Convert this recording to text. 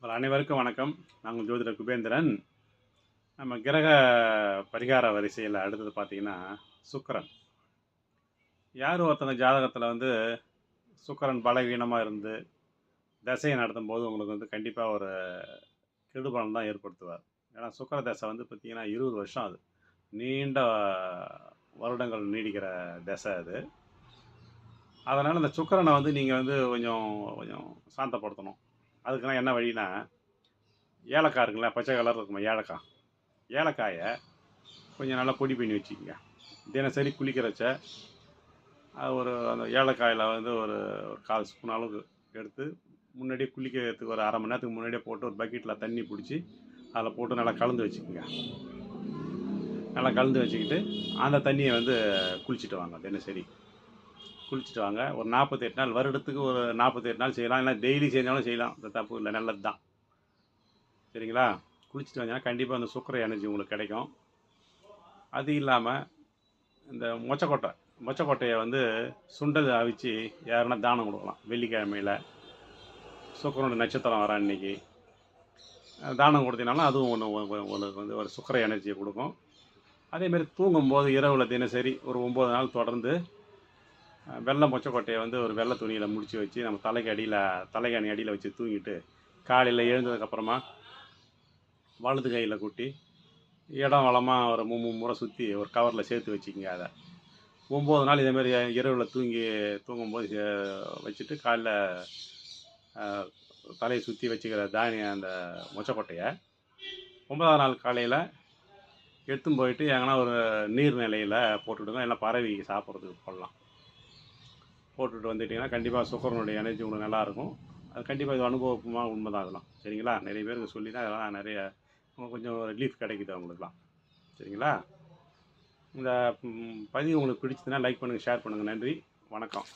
உங்கள் அனைவருக்கும் வணக்கம். நாங்கள் ஜோதிடர் குபேந்திரன். நம்ம கிரக பரிகார வரிசையில் அடுத்தது பார்த்தீங்கன்னா சுக்கிரன். யார் ஒருத்தங்க ஜாதகத்தில் சுக்கிரன் பலவீனமாக இருந்து தசையை நடத்தும் போது உங்களுக்கு கண்டிப்பாக ஒரு கெடுபலன் தான் ஏற்படுத்துவார். ஏன்னா சுக்கிர தசை பார்த்தீங்கன்னா 20 வருஷம் அது. நீண்ட வருடங்கள் நீடிக்கிற தசை அது. அதனால் இந்த சுக்கிரனை நீங்கள் கொஞ்சம் கொஞ்சம் சாந்தப்படுத்தணும். அதுக்கெல்லாம் என்ன வழினா, ஏலக்காய் இருக்குங்களா, பச்சை கலர் இருக்குமா ஏலக்காய், ஏலக்காயை கொஞ்சம் நல்லா பொடி பண்ணி வச்சுக்கோங்க. தினசரி குளிக்கிறச்ச அது அந்த ஏலக்காயில் ஒரு 1/4 ஸ்பூன் அளவுக்கு எடுத்து முன்னாடியே குளிக்கிறதுக்கு ஒரு அரை மணி நேரத்துக்கு முன்னாடியே போட்டு ஒரு பக்கெட்டில் தண்ணி பிடிச்சி அதில் போட்டு நல்லா கலந்து வச்சுக்கோங்க. நல்லா கலந்து வச்சுக்கிட்டு அந்த தண்ணியை குளிச்சுட்டு வாங்க. தினசரி குளிச்சுட்டு வாங்க. ஒரு 48 நாள், வருடத்துக்கு ஒரு 48 நாள் செய்யலாம். இல்லை டெய்லி செஞ்சாலும் செய்யலாம், இந்த தப்பு இல்லை, நல்லது தான். சரிங்களா? குளிச்சுட்டு வந்தீங்கன்னா கண்டிப்பாக அந்த சுக்கிர எனர்ஜி உங்களுக்கு கிடைக்கும். அது இல்லாமல் இந்த மொச்சக்கொட்டையை சுண்டல் அவிச்சு யாருன்னா தானம் கொடுக்கலாம். வெள்ளிக்கிழமையில் சுக்கிரனோட நட்சத்திரம் வர அன்னைக்கு தானம் கொடுத்தீங்கனாலும் அதுவும் உங்களுக்கு ஒரு சுக்கிர எனர்ஜியை கொடுக்கும். அதேமாரி தூங்கும்போது இரவில் தினசரி ஒரு 9 நாள் தொடர்ந்து வெள்ளை மொச்சக்கொட்டையை ஒரு வெள்ளை துணியில் முடித்து வச்சு நம்ம தலைகாணி அடியில் வச்சு தூங்கிட்டு காலையில் எழுந்ததுக்கப்புறமா வலது கையில் கூட்டி இடம் வளமாக ஒரு 3 முறை சுற்றி ஒரு கவரில் சேர்த்து வச்சுக்கிங்க. அதை 9 நாள் இதேமாரி இரவில் தூங்கும்போது வச்சுட்டு காலைல தலையை சுற்றி வச்சுக்கிற அந்த மொச்சக்கொட்டையை 9ஆவது நாள் காலையில் எடுத்துன்னு போயிட்டு எங்கன்னா ஒரு நீர்நிலையில் போட்டுவிடுங்க. இல்லை பறவை சாப்பிட்றதுக்கு போடலாம். போட்டுட்டு வந்துட்டிங்கன்னா கண்டிப்பாக சுக்கிரனுடைய எனர்ஜி உங்களுக்கு நல்லாயிருக்கும். அது கண்டிப்பாக இது அனுபவமாக உண்மை தான். அதெல்லாம் சரிங்களா? நிறைய பேருக்கு சொல்லி தான் அதெல்லாம் நிறைய கொஞ்சம் ரிலீஃப் கிடைக்குது அவங்களுக்குலாம். சரிங்களா? இந்த பதிவு உங்களுக்கு பிடிச்சதுன்னா லைக் பண்ணுங்கள், ஷேர் பண்ணுங்கள். நன்றி, வணக்கம்.